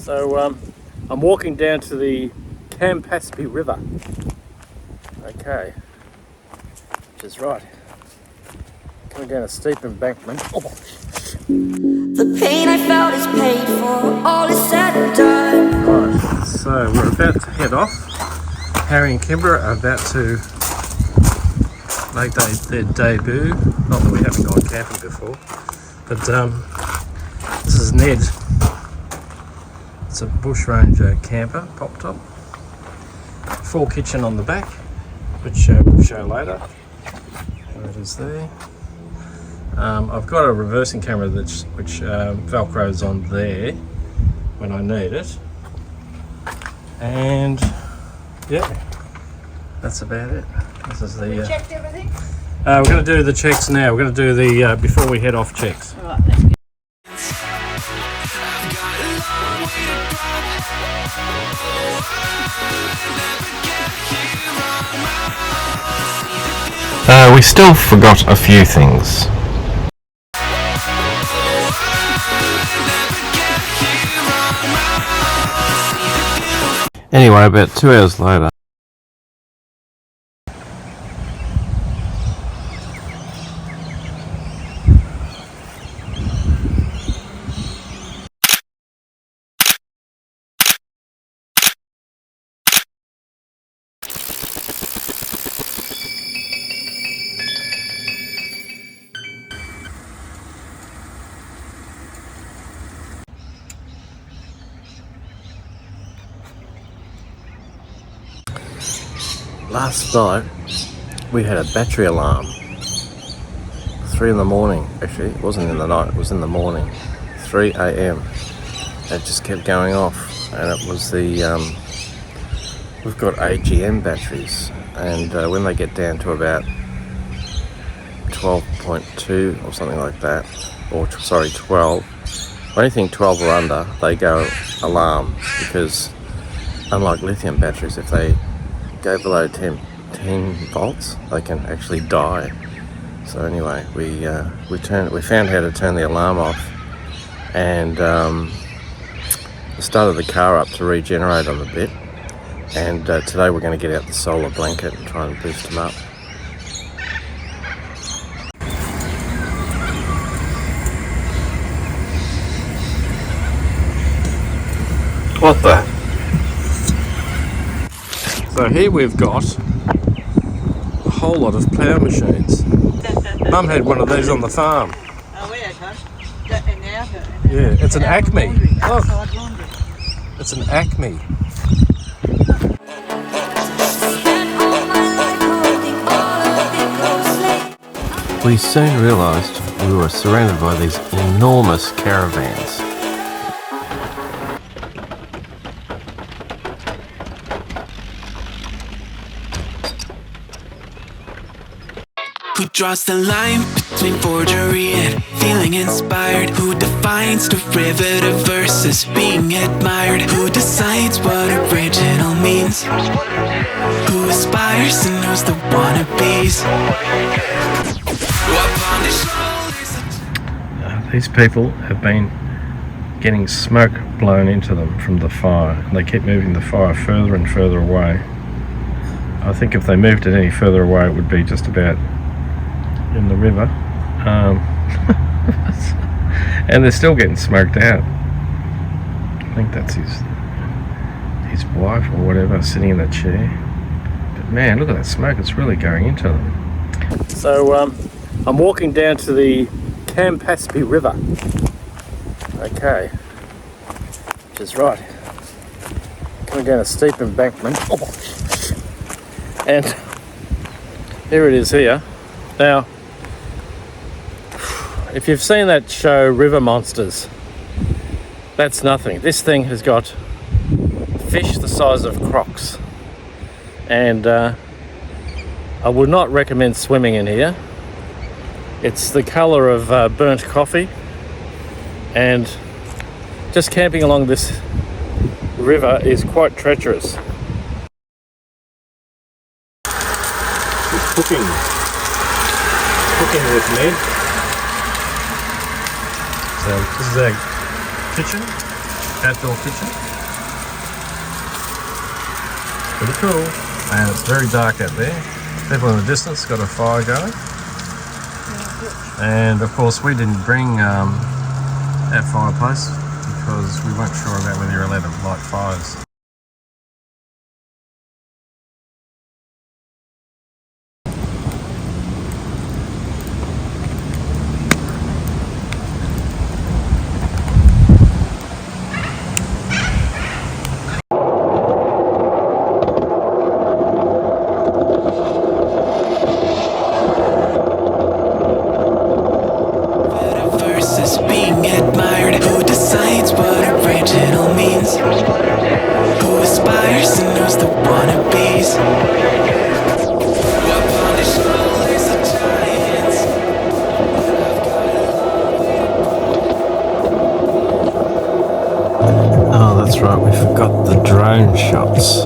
So I'm walking down to the Campaspe River. Okay, which is right. Coming down a steep embankment. Oh. The pain I felt is paid for, all is said and done. Right, so we're about to head off. Harry and Kimbra are about to make their debut. Not that we haven't gone camping before, but this is Ned. It's a bush ranger camper, pop top. Full kitchen on the back, which we'll show later. There it is there. I've got a reversing camera which velcros on there when I need it. And yeah, that's about it. This is the. Checked everything? We're going to do the checks now. We're going to do the before we head off checks. All right, let's go. We still forgot a few things. Anyway, about 2 hours later. Last night we had a battery alarm. 3 in the morning, actually. It wasn't in the night, it was in the morning. 3 a.m. It just kept going off, and it was the we've got AGM batteries, and when they get down to about 12.2 or something like that, or sorry, 12, anything 12 or under, they go alarm, because unlike lithium batteries, if they go below 10 volts, they can actually die. So anyway, we found how to turn the alarm off, and started the car up to regenerate them a bit. And today we're going to get out the solar blanket and try and boost them up. What the? So here we've got a whole lot of plough machines. Mum had one of these on the farm. Oh, where, Tosh? Yeah, it's an Acme. Look, it's an Acme. We soon realised we were surrounded by these enormous caravans. Who draws the line between forgery and feeling inspired? Who defines derivative versus being admired? Who decides what original means? Who aspires and knows the wannabes? These people have been getting smoke blown into them from the fire, and they keep moving the fire further and further away. I think if they moved it any further away, it would be just about in the river, and they're still getting smoked out. I think that's his wife or whatever sitting in the chair. But man, look at that smoke, it's really going into them. So I'm walking down to the Campaspe River. Okay, which is right. Coming down a steep embankment. Oh. And here it is here. Now, if you've seen that show River Monsters, that's nothing. This thing has got fish the size of crocs, and I would not recommend swimming in here. It's the colour of burnt coffee, and just camping along this river is quite treacherous. Cooking with Ned. So this is our kitchen, outdoor kitchen. Pretty cool. And it's very dark out there. People in the distance got a fire going. And of course we didn't bring that fireplace because we weren't sure about whether you're allowed to light fires. Versus being admired. Who decides what original means? Who aspires and knows the wannabes? Upon the shoulders of giants. Oh, that's right, we forgot the drone shots.